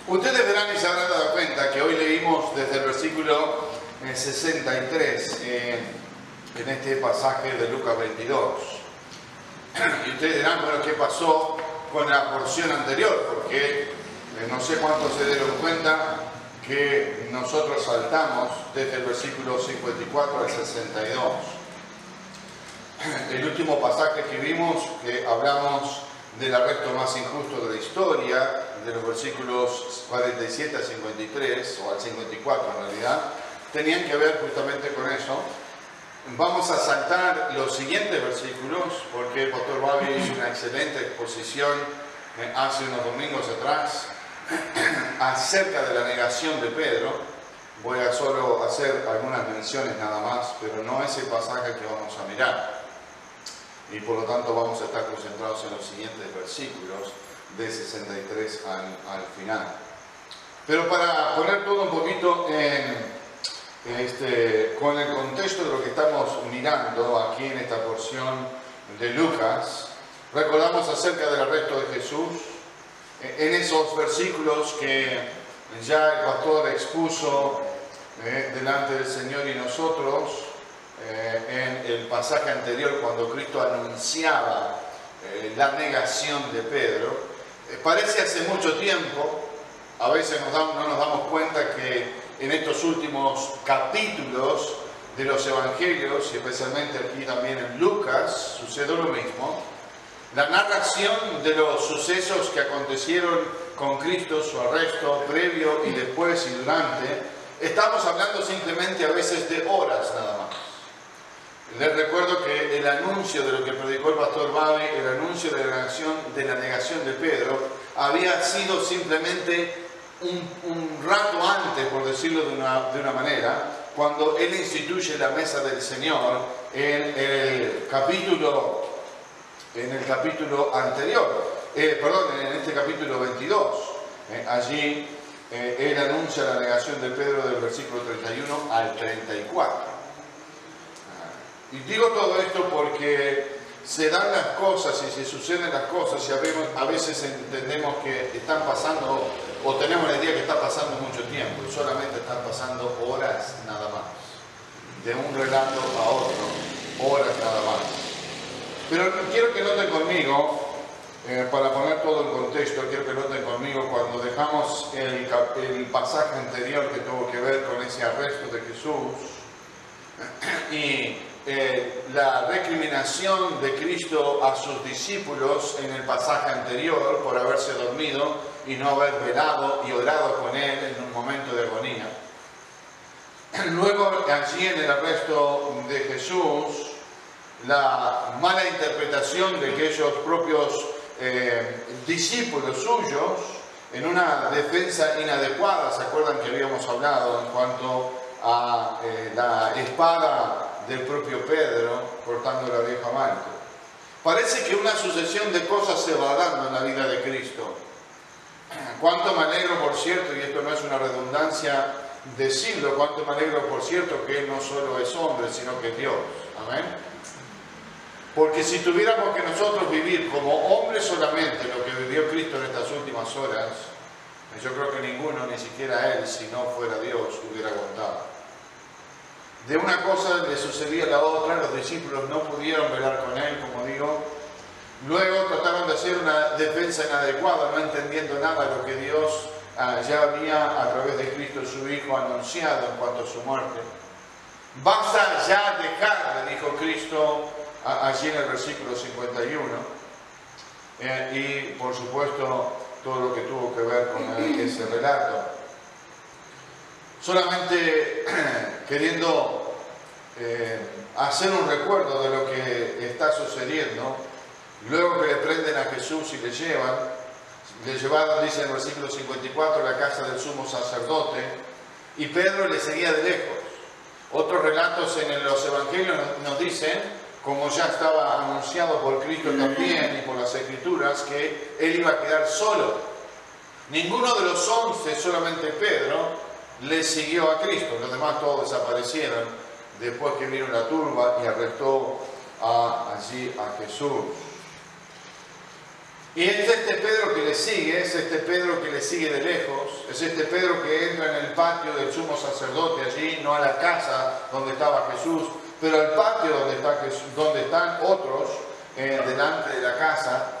Ustedes verán y se habrán dado cuenta que hoy leímos desde el versículo 63 en este pasaje de Lucas 22. Y ustedes dirán, bueno, ¿qué pasó con la porción anterior? Porque no sé cuántos se dieron cuenta que nosotros saltamos desde el versículo 54 al 62. El último pasaje que vimos, que hablamos del arresto más injusto de la historia, de los versículos 47 al 53, o al 54 en realidad, tenían que ver justamente con eso. Vamos a saltar los siguientes versículos, porque el pastor Babi hizo una excelente exposición hace unos domingos atrás acerca de la negación de Pedro. Voy a solo hacer algunas menciones nada más, pero no es el pasaje que vamos a mirar. Y por lo tanto vamos a estar concentrados en los siguientes versículos de 63 al final. Pero para poner todo un poquito con el contexto de lo que estamos mirando aquí en esta porción de Lucas, recordamos acerca del arresto de Jesús, en esos versículos que ya el pastor expuso delante del Señor y nosotros, en el pasaje anterior cuando Cristo anunciaba la negación de Pedro. Parece hace mucho tiempo, a veces no nos damos cuenta que en estos últimos capítulos de los evangelios, y especialmente aquí también en Lucas, sucede lo mismo. La narración de los sucesos que acontecieron con Cristo, su arresto, previo y después y durante, estamos hablando simplemente a veces de horas nada más. Les recuerdo que el anuncio de lo que predicó el pastor Babi, el anuncio de la negación de Pedro, había sido simplemente un rato antes, por decirlo de una manera, cuando él instituye la mesa del Señor en el capítulo anterior, en este capítulo 22. Allí él anuncia la negación de Pedro del versículo 31 al 34. Y digo todo esto porque se dan las cosas y se suceden las cosas y a veces entendemos que están pasando o tenemos la idea que está pasando mucho tiempo y solamente están pasando horas nada más. De un relato a otro, horas nada más. Pero quiero que noten conmigo, para poner todo en contexto, quiero que noten conmigo cuando dejamos el pasaje anterior que tuvo que ver con ese arresto de Jesús y la recriminación de Cristo a sus discípulos en el pasaje anterior por haberse dormido y no haber velado y orado con él en un momento de agonía. Luego allí en el arresto de Jesús, la mala interpretación de aquellos propios discípulos suyos en una defensa inadecuada. ¿Se acuerdan que habíamos hablado en cuanto a la espada del propio Pedro cortando la oreja a Malco? Parece que una sucesión de cosas se va dando en la vida de Cristo. Cuánto me alegro, por cierto, y esto no es una redundancia decirlo, cuánto me alegro, por cierto, que Él no solo es hombre, sino que es Dios. Amén. Porque si tuviéramos que nosotros vivir como hombres solamente lo que vivió Cristo en estas últimas horas, yo creo que ninguno, ni siquiera Él, si no fuera Dios, hubiera aguantado. De una cosa le sucedía a la otra, los discípulos no pudieron velar con Él, como digo. Luego trataron de hacer una defensa inadecuada, no entendiendo nada de lo que Dios ya había, a través de Cristo su Hijo, anunciado en cuanto a su muerte. Basta ya dejar, le dijo Cristo allí en el versículo 51. Y por supuesto todo lo que tuvo que ver con ese relato. Solamente queriendo hacer un recuerdo de lo que está sucediendo, luego que le prenden a Jesús y le llevaron, dice en el versículo 54, a la casa del sumo sacerdote, y Pedro le seguía de lejos. Otros relatos en los evangelios nos dicen, como ya estaba anunciado por Cristo también y por las Escrituras, que él iba a quedar solo. Ninguno de los 11, solamente Pedro, le siguió a Cristo. Los demás todos desaparecieron después que vino la turba y arrestó allí a Jesús. Y es este Pedro que le sigue, es este Pedro que le sigue de lejos, es este Pedro que entra en el patio del sumo sacerdote allí, no a la casa donde estaba Jesús, pero al patio donde están otros, delante de la casa.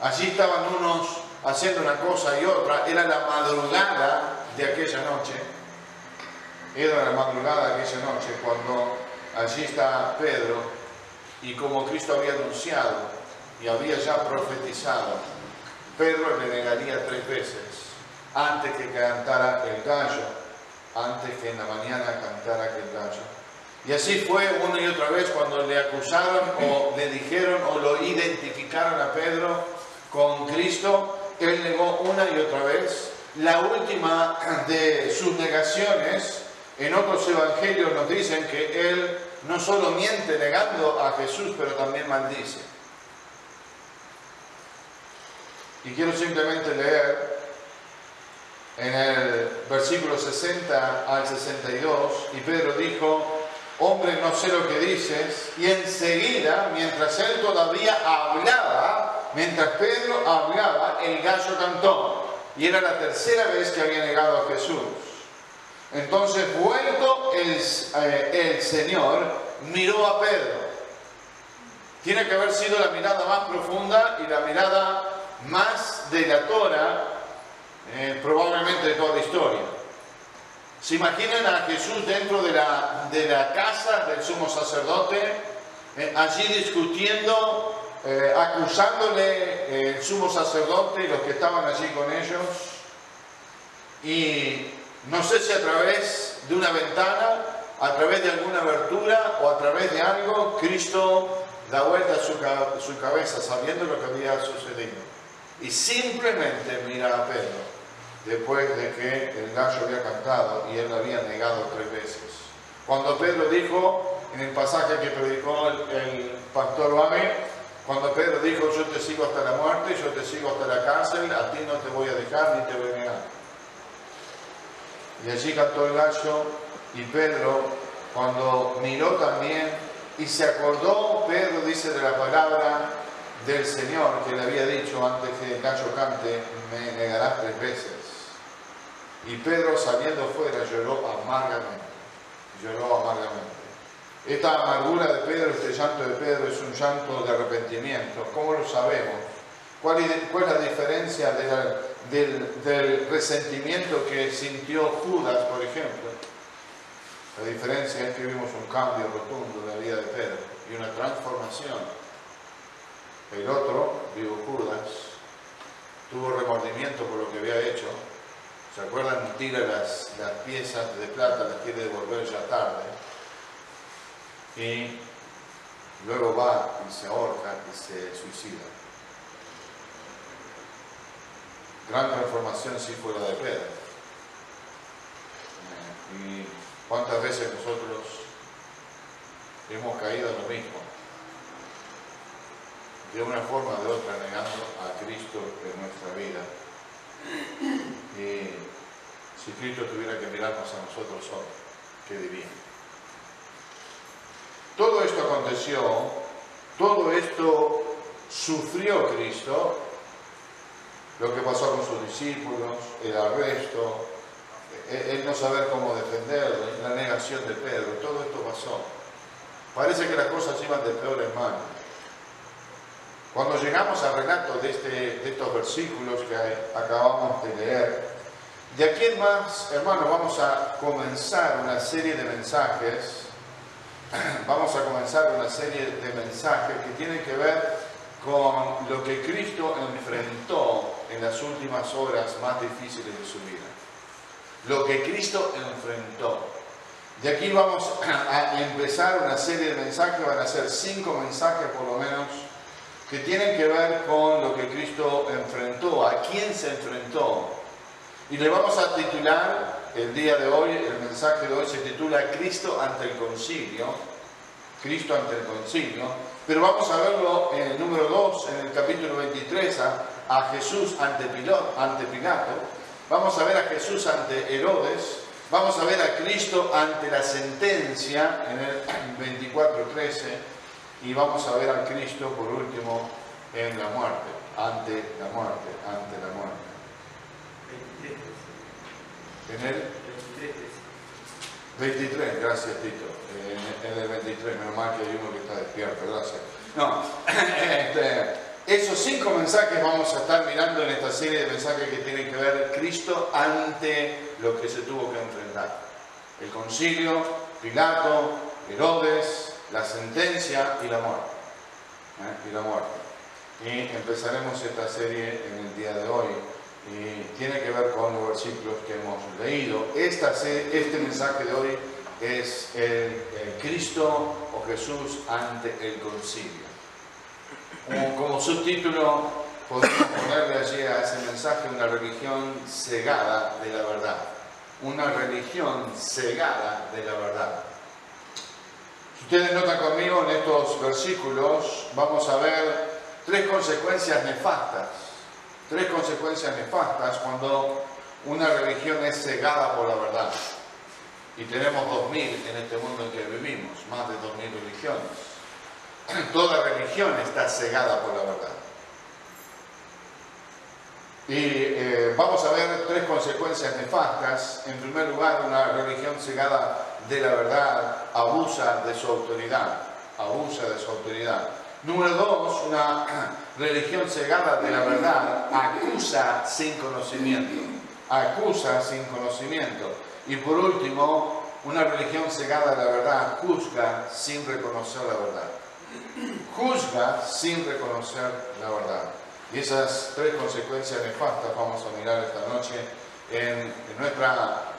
Allí estaban unos haciendo una cosa y otra, era la madrugada de aquella noche, cuando allí está Pedro, y como Cristo había anunciado, y había ya profetizado, Pedro le negaría 3 veces antes que cantara el gallo, antes que en la mañana cantara aquel gallo. Y así fue una y otra vez cuando le acusaron o le dijeron o lo identificaron a Pedro con Cristo, él negó una y otra vez. La última de sus negaciones, en otros evangelios nos dicen que él no solo miente negando a Jesús, pero también maldice. Y quiero simplemente leer en el versículo 60 al 62, y Pedro dijo: hombre, no sé lo que dices. Y enseguida, mientras Pedro hablaba, el gallo cantó. Y era la tercera vez que había negado a Jesús. Entonces, vuelto el Señor, miró a Pedro. Tiene que haber sido la mirada más profunda y la mirada más delatora, probablemente de toda la historia. ¿Se imaginan a Jesús dentro de la casa del sumo sacerdote, allí discutiendo, acusándole el sumo sacerdote y los que estaban allí con ellos? Y no sé si a través de una ventana, a través de alguna abertura o a través de algo, Cristo da vuelta a su cabeza sabiendo lo que había sucedido. Y simplemente mira a Pedro, después de que el gallo había cantado y él lo había negado 3 veces. Cuando Pedro dijo, en el pasaje que predicó el pastor Bame, cuando Pedro dijo: yo te sigo hasta la muerte, yo te sigo hasta la cárcel, a ti no te voy a dejar ni te voy a negar. Y allí cantó el gallo, y Pedro, cuando miró también, y se acordó, Pedro dice, de la palabra del Señor que le había dicho: antes que el gallo cante, me negarás 3 veces. Y Pedro, saliendo fuera, lloró amargamente. Esta amargura de Pedro, este llanto de Pedro, es un llanto de arrepentimiento. ¿Cómo lo sabemos? ¿Cuál es la diferencia del resentimiento que sintió Judas, por ejemplo? La diferencia es que vimos un cambio rotundo en la vida de Pedro y una transformación. El otro, digo Judas, tuvo remordimiento por lo que había hecho. ¿Se acuerdan? Tira las piezas de plata, las quiere devolver ya tarde. Y luego va y se ahorca y se suicida. Gran transformación sí fue la de Pedro. Y cuántas veces nosotros hemos caído en lo mismo, de una forma o de otra, negando a Cristo en nuestra vida. Y si Cristo tuviera que mirarnos a nosotros hoy, ¿qué diría? Todo esto aconteció, todo esto sufrió Cristo, lo que pasó con sus discípulos, el arresto, el no saber cómo defenderlo, la negación de Pedro, todo esto pasó. Parece que las cosas iban de peor en mal. Cuando llegamos al relato de estos versículos que acabamos de leer, de aquí en más, hermanos, vamos a comenzar una serie de mensajes. Vamos a comenzar una serie de mensajes que tienen que ver con lo que Cristo enfrentó en las últimas horas más difíciles de su vida. Lo que Cristo enfrentó. De aquí vamos a empezar una serie de mensajes, van a ser 5 mensajes por lo menos, que tienen que ver con lo que Cristo enfrentó, a quién se enfrentó. Y le vamos a titular el día de hoy, el mensaje de hoy se titula Cristo ante el concilio. Cristo ante el concilio. Pero vamos a verlo en el número 2, en el capítulo 23, a Jesús ante Pilato. Vamos a ver a Jesús ante Herodes. Vamos a ver a Cristo ante la sentencia en el 24:13. Y vamos a ver a Cristo por último en la muerte. ante la muerte, ante la muerte. 23. En el 23, gracias Tito. En el 23, menos mal que hay uno que está despierto, gracias. No, esos 5 mensajes vamos a estar mirando en esta serie de mensajes que tienen que ver Cristo ante lo que se tuvo que enfrentar. El concilio, Pilato, Herodes, la sentencia y la muerte. Y la muerte. Y empezaremos esta serie en el día de hoy. Y tiene que ver con los versículos que hemos leído. Este mensaje de hoy es el Cristo o Jesús ante el concilio. Como subtítulo podemos ponerle allí a ese mensaje: una religión cegada de la verdad. Una religión cegada de la verdad. Si ustedes notan conmigo en estos versículos, vamos a ver 3 consecuencias nefastas. 3 consecuencias nefastas cuando una religión es cegada por la verdad. Y tenemos 2000 en este mundo en que vivimos, más de 2000 religiones. Toda religión está cegada por la verdad. Y vamos a ver 3 consecuencias nefastas. En primer lugar, una religión cegada de la verdad abusa de su autoridad. Abusa de su autoridad. Número 2, una religión cegada de la verdad acusa sin conocimiento. Acusa sin conocimiento. Y por último, una religión cegada de la verdad juzga sin reconocer la verdad. Juzga sin reconocer la verdad. Y esas 3 consecuencias nefastas vamos a mirar esta noche en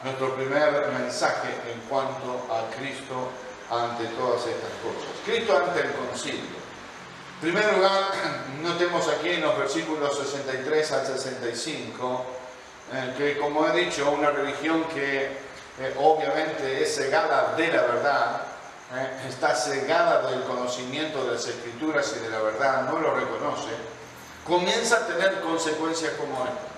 nuestro primer mensaje en cuanto a Cristo ante todas estas cosas. Cristo ante el concilio. En primer lugar, notemos aquí en los versículos 63 al 65 que, como he dicho, una religión que obviamente es cegada de la verdad, está cegada del conocimiento de las Escrituras y de la verdad, no lo reconoce, comienza a tener consecuencias como estas.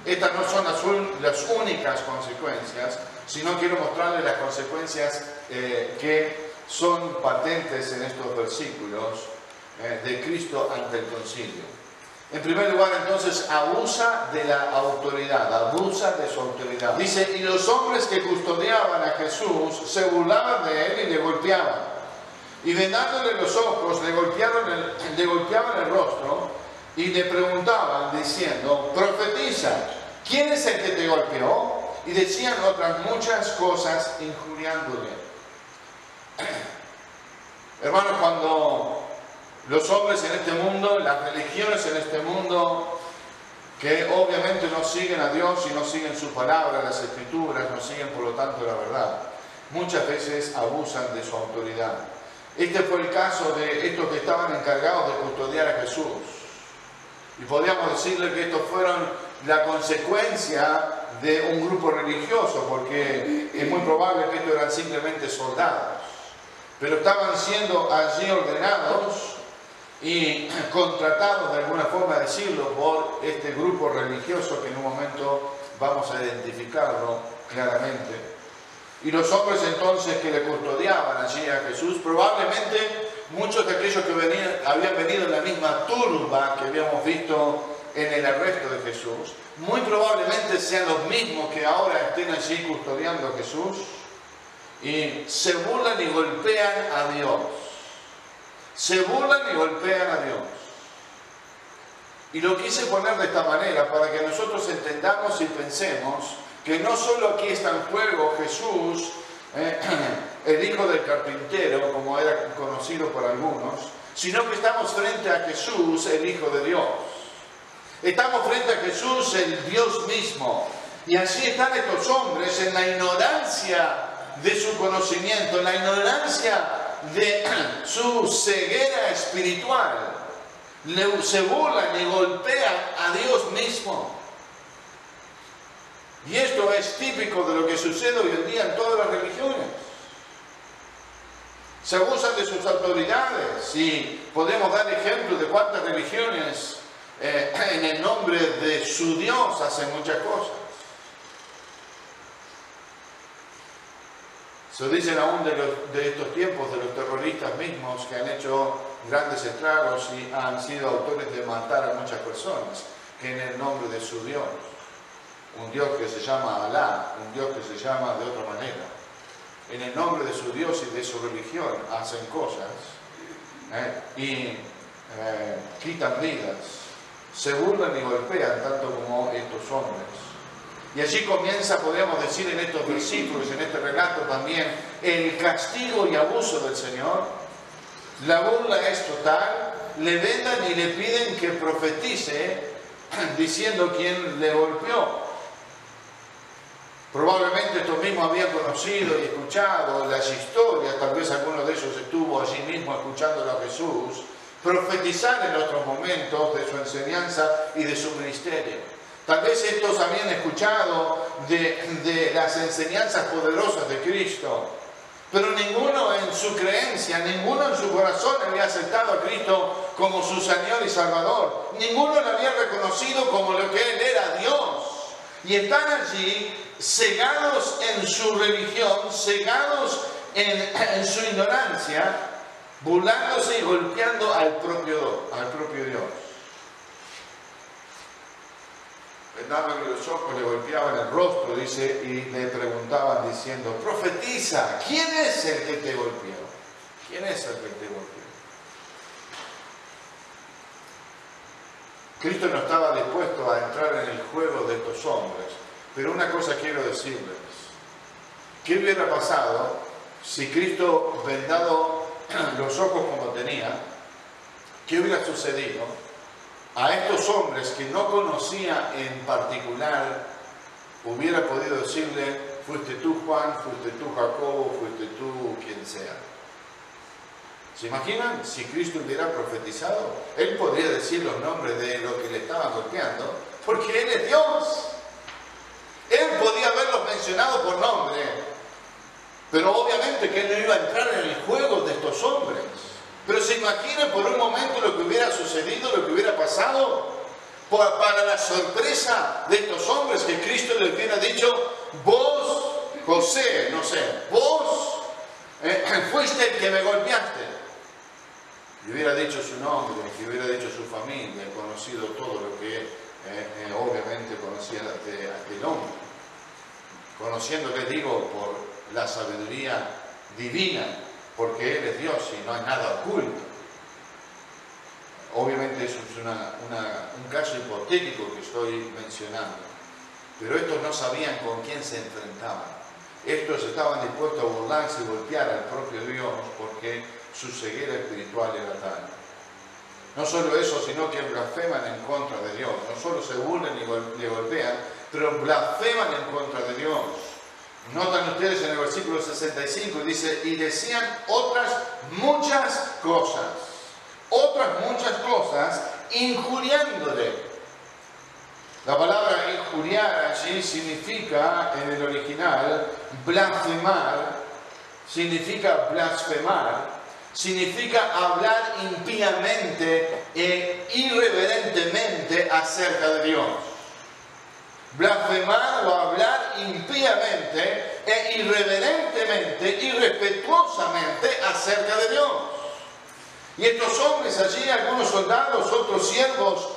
Estas no son las únicas consecuencias, sino quiero mostrarles las consecuencias que son patentes en estos versículos de Cristo ante el concilio. En primer lugar, entonces, abusa de la autoridad, abusa de su autoridad. Dice, y los hombres que custodiaban a Jesús se burlaban de él y le golpeaban. Y vendándole los ojos, le golpeaban el rostro y le preguntaban diciendo, profetiza, ¿quién es el que te golpeó? Y decían otras muchas cosas injuriándole. Hermanos, cuando los hombres en este mundo, las religiones en este mundo, que obviamente no siguen a Dios y no siguen su palabra, las Escrituras, no siguen por lo tanto la verdad, muchas veces abusan de su autoridad. Este fue el caso de estos que estaban encargados de custodiar a Jesús. Y podríamos decirle que estos fueron la consecuencia de un grupo religioso, porque es muy probable que estos eran simplemente soldados. Pero estaban siendo allí ordenados y contratados, de alguna forma decirlo, por este grupo religioso que en un momento vamos a identificarlo claramente. Y los hombres entonces que le custodiaban allí a Jesús, probablemente muchos de aquellos que habían venido en la misma turba que habíamos visto en el arresto de Jesús, muy probablemente sean los mismos que ahora estén allí custodiando a Jesús y se burlan y golpean a Dios. Se burlan y golpean a Dios. Y lo quise poner de esta manera para que nosotros entendamos y pensemos que no solo aquí está en juego Jesús, el hijo del carpintero, como era conocido por algunos, sino que estamos frente a Jesús, el Hijo de Dios. Estamos frente a Jesús, el Dios mismo. Y así están estos hombres en la ignorancia de su conocimiento, en la ignorancia de su ceguera espiritual. Se burlan y golpean a Dios mismo. Y esto es típico de lo que sucede hoy en día en todas las religiones. Se abusan de sus autoridades y podemos dar ejemplos de cuántas religiones en el nombre de su Dios hacen muchas cosas. Se dicen aún de estos tiempos, de los terroristas mismos que han hecho grandes estragos y han sido autores de matar a muchas personas, que en el nombre de su Dios, un Dios que se llama Alá, un Dios que se llama de otra manera, en el nombre de su Dios y de su religión hacen cosas y quitan vidas, se burlan y golpean tanto como estos hombres. Y allí comienza, podríamos decir en estos versículos, en este relato también, el castigo y abuso del Señor. La burla es total, le vendan y le piden que profetice diciendo quién le golpeó. Probablemente estos mismos habían conocido y escuchado las historias, tal vez alguno de ellos estuvo allí mismo escuchándolo a Jesús, profetizar en otros momentos de su enseñanza y de su ministerio. Tal vez estos habían escuchado de las enseñanzas poderosas de Cristo, pero ninguno en su creencia, ninguno en su corazón había aceptado a Cristo como su Señor y Salvador. Ninguno le había reconocido como lo que Él era, Dios. Y están allí cegados en su religión, cegados en su ignorancia, burlándose y golpeando al propio Dios. Vendándole los ojos, le golpeaban el rostro, dice, y le preguntaban diciendo, profetiza, ¿quién es el que te golpeó? ¿Quién es el que te golpeó? Cristo no estaba dispuesto a entrar en el juego de estos hombres, pero una cosa quiero decirles. ¿Qué hubiera pasado si Cristo vendado los ojos como tenía? ¿Qué hubiera sucedido? A estos hombres que no conocía en particular, hubiera podido decirle, fuiste tú Juan, fuiste tú Jacobo, fuiste tú quien sea. ¿Se imaginan si Cristo hubiera profetizado? Él podría decir los nombres de los que le estaban golpeando, porque Él es Dios. Él podía haberlos mencionado por nombre, pero obviamente que Él no iba a entrar en el juego de estos hombres. Pero se imaginan por un momento lo que hubiera sucedido, lo que hubiera pasado, para la sorpresa de estos hombres, que Cristo les hubiera dicho, vos, José, no sé, vos fuiste el que me golpeaste. Y hubiera dicho su nombre, y hubiera dicho su familia, conocido todo lo que obviamente conocía de aquel hombre. Conociéndole, digo, por la sabiduría divina, porque Él es Dios y no hay nada oculto. Obviamente eso es un caso hipotético que estoy mencionando, pero estos no sabían con quién se enfrentaban. Estos estaban dispuestos a burlarse y golpear al propio Dios porque su ceguera espiritual era tal. No solo eso, sino que blasfeman en contra de Dios. No solo se burlan y le golpean, pero blasfeman en contra de Dios. Notan ustedes en el versículo 65, dice, y decían otras muchas cosas, injuriándole. La palabra injuriar allí significa, en el original, blasfemar, significa blasfemar, significa hablar impíamente e irreverentemente acerca de Dios. Blasfemar o hablar impíamente e irreverentemente, irrespetuosamente acerca de Dios. Y estos hombres allí, algunos soldados, otros siervos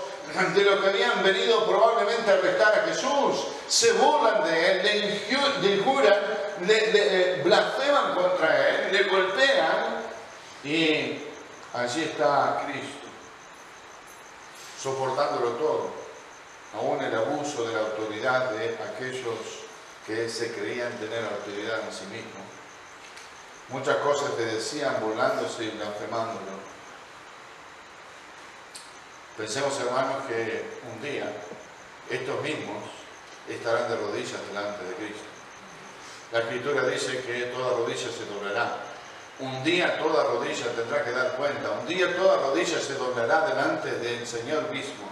de los que habían venido probablemente a arrestar a Jesús, se burlan de Él, le injuran, le blasfeman contra Él, le golpean, y allí está Cristo, soportándolo todo, aún el abuso de la autoridad de aquellos que se creían tener autoridad en sí mismos. Muchas cosas le decían burlándose y blasfemándolo. Pensemos, hermanos, que un día estos mismos estarán de rodillas delante de Cristo. La Escritura dice que toda rodilla se doblará. Un día toda rodilla tendrá que dar cuenta. Un día toda rodilla se doblará delante del Señor mismo.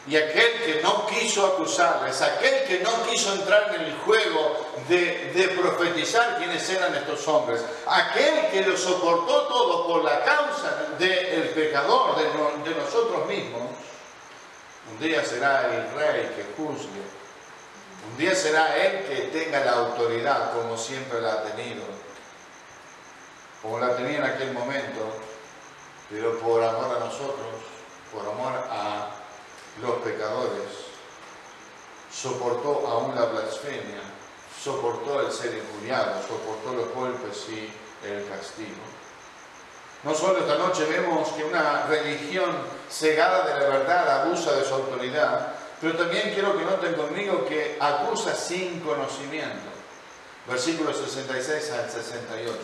Y aquel que no quiso acusarles, aquel que no quiso entrar en el juego de profetizar quiénes eran estos hombres, aquel que lo soportó todo por la causa del pecador, de nosotros mismos, un día será el rey que juzgue, un día será él que tenga la autoridad como siempre la ha tenido, como la tenía en aquel momento, pero por amor a nosotros, por amor a los pecadores, soportó aún la blasfemia, soportó el ser injuriado, soportó los golpes y el castigo. No solo esta noche vemos que una religión cegada de la verdad abusa de su autoridad, pero también quiero que noten conmigo que acusa sin conocimiento. Versículos 66 al 68.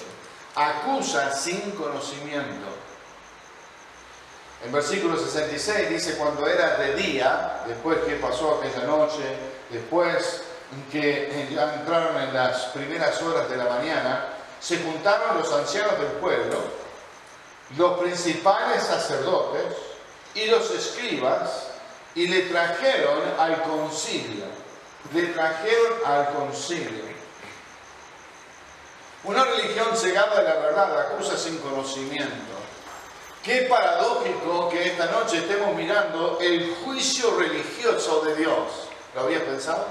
Acusa sin conocimiento. En versículo 66 dice: cuando era de día, después que pasó aquella noche, después que ya entraron en las primeras horas de la mañana, se juntaron los ancianos del pueblo, los principales sacerdotes y los escribas, y le trajeron al concilio. Le trajeron al concilio. Una religión cegada de la verdad acusa sin conocimiento. Qué paradójico que esta noche estemos mirando el juicio religioso de Dios. ¿Lo habías pensado?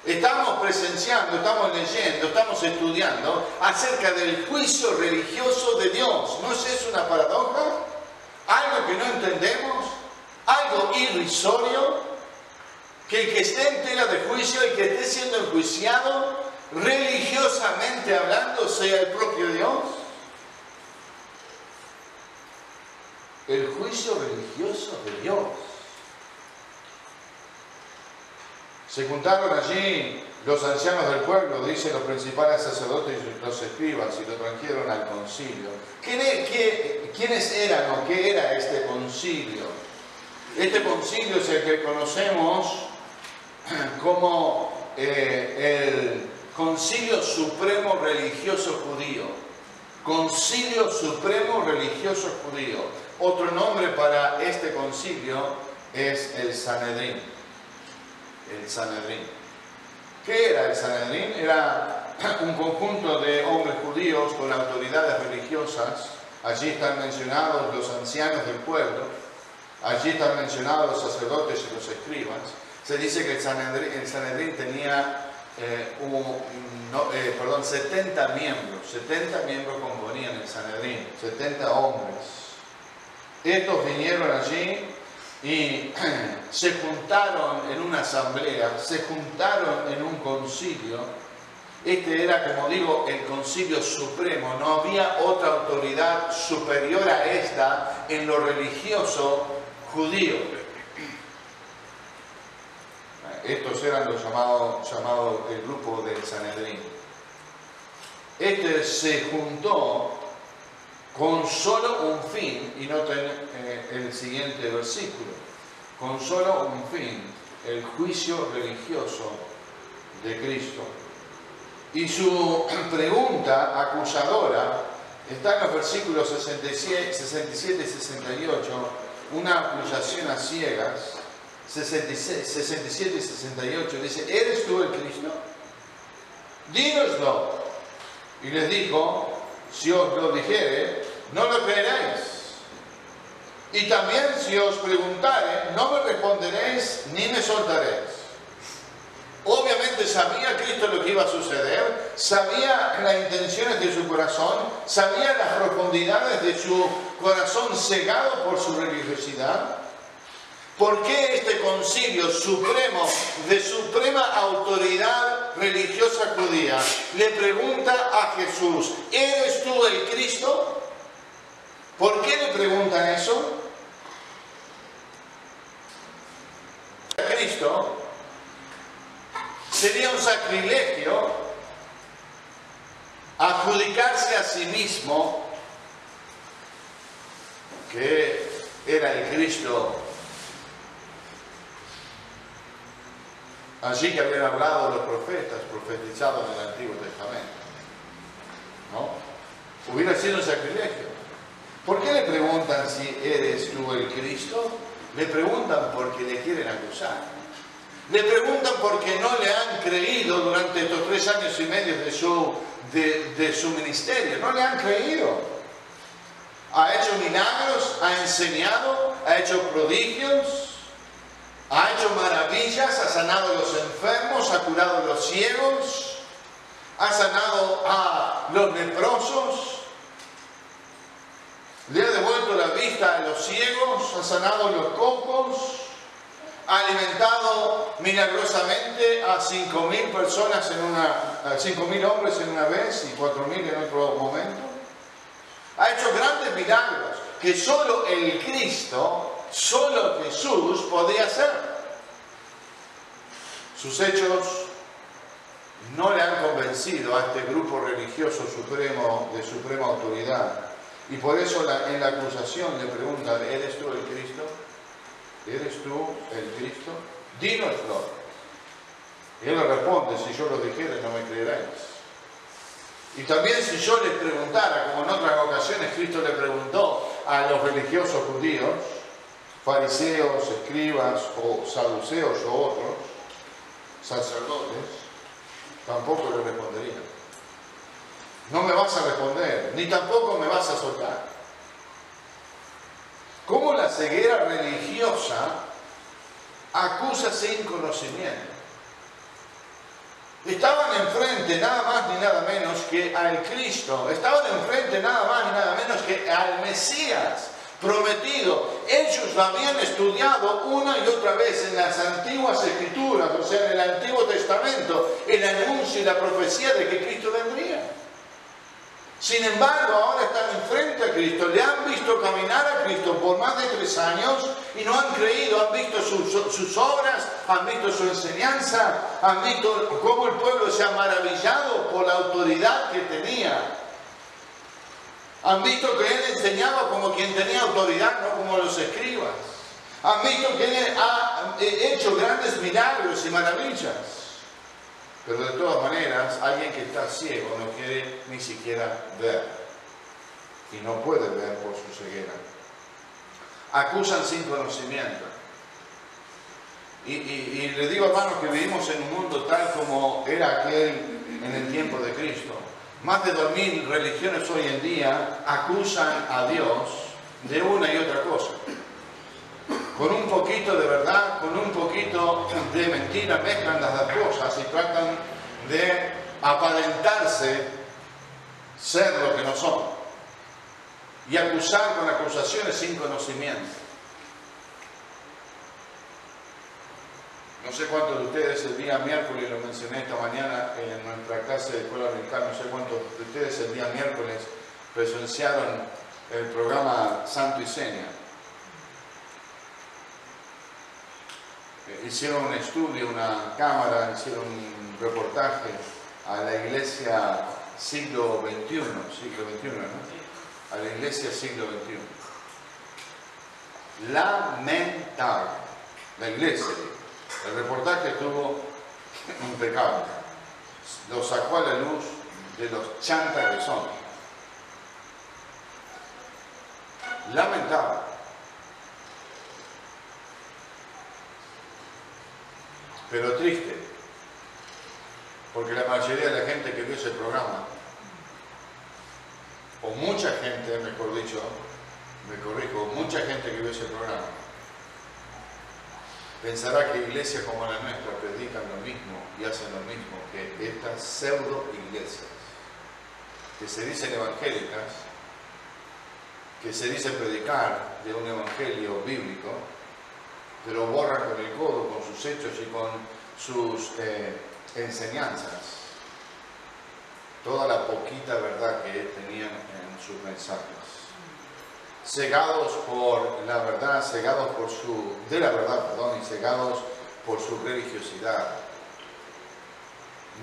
Estamos presenciando, estamos leyendo, estamos estudiando acerca del juicio religioso de Dios. ¿No es eso una paradoja? ¿Algo que no entendemos? ¿Algo irrisorio? Que el que esté en tela de juicio, el que esté siendo enjuiciado, religiosamente hablando, sea el propio Dios. El juicio religioso de Dios. Se juntaron allí los ancianos del pueblo, dicen los principales sacerdotes y los escribas, y lo trajeron al concilio. ¿Quiénes eran o qué era este concilio? Este concilio es el que conocemos como el Concilio Supremo Religioso Judío. Concilio Supremo Religioso Judío. Otro nombre para este concilio es el Sanedrín. El Sanedrín. ¿Qué era el Sanedrín? Era un conjunto de hombres judíos con autoridades religiosas. Allí están mencionados los ancianos del pueblo. Allí están mencionados los sacerdotes y los escribas. Se dice que el Sanedrín tenía 70 miembros. 70 miembros componían el Sanedrín, 70 hombres. Estos vinieron allí y se juntaron en una asamblea, se juntaron en un concilio. Este era, como digo, el concilio supremo. No había otra autoridad superior a esta en lo religioso judío. Estos eran los llamados el grupo del Sanedrín. Este se juntó con solo un fin, y noten el siguiente versículo, con solo un fin, el juicio religioso de Cristo. Y su pregunta acusadora está en los versículos 67 y 68, una acusación a ciegas. 67 y 68 dice: ¿eres tú el Cristo? Dínoslo. Y les dijo: si os lo dijere, no lo creeréis. Y también si os preguntare, no me responderéis ni me soltaréis. Obviamente sabía Cristo lo que iba a suceder, sabía las intenciones de su corazón, sabía las profundidades de su corazón cegado por su religiosidad. ¿Por qué este concilio supremo, de suprema autoridad religiosa judía, le pregunta a Jesús: ¿eres tú el Cristo? ¿Por qué le preguntan eso? Cristo sería un sacrilegio adjudicarse a sí mismo que era el Cristo. Allí que habían hablado los profetas, profetizados en el Antiguo Testamento. ¿No? Hubiera sido un sacrilegio. ¿Por qué le preguntan si eres tú el Cristo? Le preguntan porque le quieren acusar. Le preguntan porque no le han creído durante estos 3 años y medio de su ministerio. No le han creído. Ha hecho milagros, ha enseñado, ha hecho prodigios. Ha hecho maravillas, ha sanado a los enfermos, ha curado a los ciegos, ha sanado a los leprosos. la vista a los ciegos, ha sanado los cojos, ha alimentado milagrosamente a 5.000 personas a 5.000 hombres en una vez y 4.000 en otro momento. Ha hecho grandes milagros que solo el Cristo, solo Jesús podía hacer. Sus hechos no le han convencido a este grupo religioso supremo, de suprema autoridad. Y por eso en la acusación le preguntan, ¿eres tú el Cristo? ¿Eres tú el Cristo? Dínoslo. Y él le responde, si yo lo dijera no me creeréis. Y también si yo les preguntara, como en otras ocasiones Cristo le preguntó a los religiosos judíos, fariseos, escribas o saduceos o otros, sacerdotes, tampoco le responderían. No me vas a responder, ni tampoco me vas a soltar. ¿Cómo la ceguera religiosa acusa sin conocimiento? Estaban enfrente nada más ni nada menos que al Cristo. Estaban enfrente nada más ni nada menos que al Mesías prometido. Ellos lo habían estudiado una y otra vez en las antiguas escrituras, o sea, en el Antiguo Testamento, el anuncio y la profecía de que Cristo vendría. Sin embargo, ahora están enfrente a Cristo, le han visto caminar a Cristo por más de 3 años y no han creído, han visto sus obras, han visto su enseñanza, han visto cómo el pueblo se ha maravillado por la autoridad que tenía. Han visto que él enseñaba como quien tenía autoridad, no como los escribas. Han visto que él ha hecho grandes milagros y maravillas. Pero de todas maneras, alguien que está ciego no quiere ni siquiera ver. Y no puede ver por su ceguera. Acusan sin conocimiento. Y le digo, hermanos, que vivimos en un mundo tal como era aquel en el tiempo de Cristo. Más de 2.000 religiones hoy en día acusan a Dios de una y otra cosa. Con un poquito de verdad, con un poquito de mentira, mezclan las dos cosas y tratan de aparentarse ser lo que no son. Y acusar con acusaciones sin conocimiento. No sé cuántos de ustedes el día miércoles, lo mencioné esta mañana en nuestra clase de escuela americana, no sé cuántos de ustedes el día miércoles presenciaron el programa Santo y Seña. Hicieron un estudio, una cámara, hicieron un reportaje a la iglesia siglo XXI, ¿no? A la iglesia siglo XXI. Lamentable. La iglesia. El reportaje estuvo impecable. Lo sacó a la luz de los chantas que son. Lamentable. Pero triste, porque la mayoría de la gente que vio ese programa, o mucha gente, mejor dicho, me corrijo, mucha gente que vio ese programa, pensará que iglesias como la nuestra predican lo mismo y hacen lo mismo que estas pseudo iglesias, que se dicen evangélicas, que se dicen predicar de un evangelio bíblico, pero borran con el codo, con sus hechos y con sus enseñanzas toda la poquita verdad que tenían en sus mensajes. Cegados por la verdad, cegados por y cegados por su religiosidad.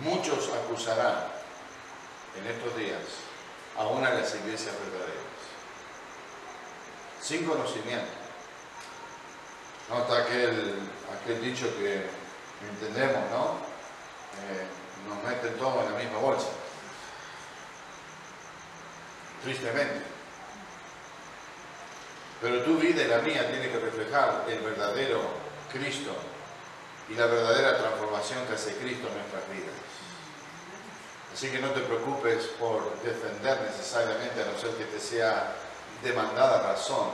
Muchos acusarán en estos días aún a las iglesias verdaderas, sin conocimiento. No está aquel dicho que entendemos, ¿no? Nos meten todo en la misma bolsa. Tristemente. Pero tu vida y la mía tiene que reflejar el verdadero Cristo y la verdadera transformación que hace Cristo en nuestras vidas. Así que no te preocupes por defender necesariamente, a no ser que te sea demandada razón,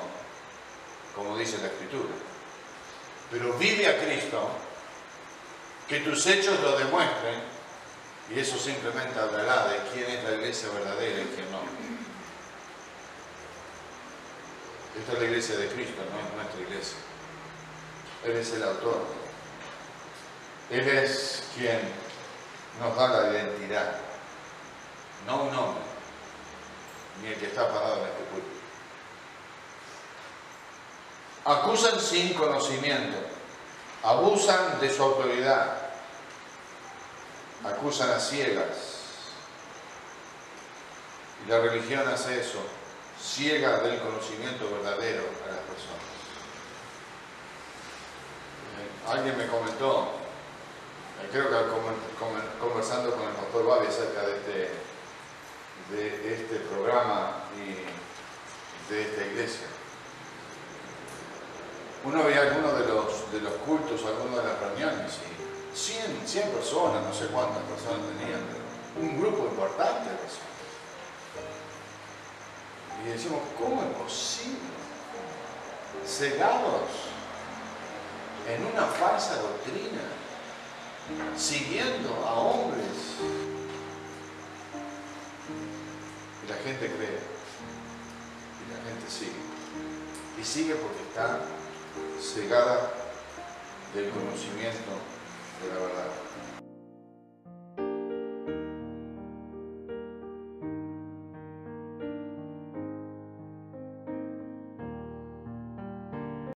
como dice la Escritura. Pero vive a Cristo, que tus hechos lo demuestren, y eso simplemente hablará de quién es la iglesia verdadera y quién no. Esta es la iglesia de Cristo, no es nuestra iglesia. Él es el autor. Él es quien nos da la identidad. No un hombre, ni el que está parado en este púlpito. Acusan sin conocimiento. Abusan de su autoridad. Acusan a ciegas. Y la religión hace eso. Ciega del conocimiento verdadero a las personas. Alguien me comentó, creo que conversando con el pastor Babi acerca de este programa y de esta iglesia. Uno veía algunos de los cultos, algunas de las reuniones, y 100 personas, no sé cuántas personas tenían, pero un grupo importante de personas. Y decimos, ¿cómo es posible? Cegados en una falsa doctrina, siguiendo a hombres. Y la gente cree, y la gente sigue. Y sigue porque está cegada del conocimiento de la verdad.